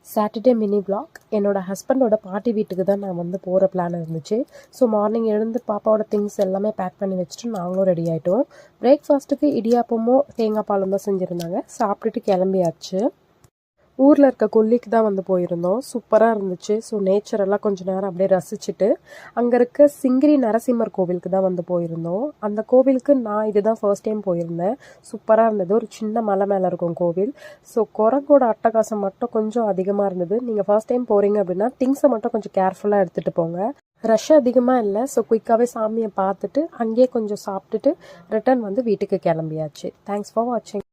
Saturday mini vlog என்னோட ஹஸ்பண்டோட பாட்டி வீட்டுக்கு தான் நான் வந்து போகிற பிளான் இருந்துச்சு. ஸோ மார்னிங் எழுந்து பாப்பாவோட திங்ஸ் எல்லாமே பேக் பண்ணி வச்சுட்டு நாங்களும் ரெடி ஆகிட்டோம். பிரேக்ஃபாஸ்ட்டுக்கு இடியாப்பமும் தேங்காய் பாலும் தான் செஞ்சுருந்தாங்க. சாப்பிட்டுட்டு கிளம்பியாச்சு. ஊரில் இருக்க கொல்லிக்கு தான் வந்து போயிருந்தோம். சூப்பராக இருந்துச்சு. ஸோ நேச்சரெல்லாம் கொஞ்சம் நேரம் அப்படியே ரசிச்சுட்டு அங்கே இருக்க சிங்கிரி நரசிம்மர் கோவிலுக்கு தான் வந்து போயிருந்தோம். அந்த கோவிலுக்கு நான் இதுதான் ஃபர்ஸ்ட் டைம் போயிருந்தேன். சூப்பராக இருந்தது. ஒரு சின்ன மலை மேலே இருக்கும் கோவில். ஸோ குரங்கோட அட்டகாசம் மட்டும் கொஞ்சம் அதிகமாக இருந்தது. நீங்கள் ஃபர்ஸ்ட் டைம் போகிறீங்க அப்படின்னா திங்ஸை மட்டும் கொஞ்சம் கேர்ஃபுல்லாக எடுத்துகிட்டு போங்க. ரஷ் அதிகமாக இல்லை. ஸோ குயிக்காகவே சாமியை பார்த்துட்டு அங்கேயே கொஞ்சம் சாப்பிட்டுட்டு ரிட்டர்ன் வந்து வீட்டுக்கு கிளம்பியாச்சு. தேங்க்ஸ் ஃபார் வாட்சிங்.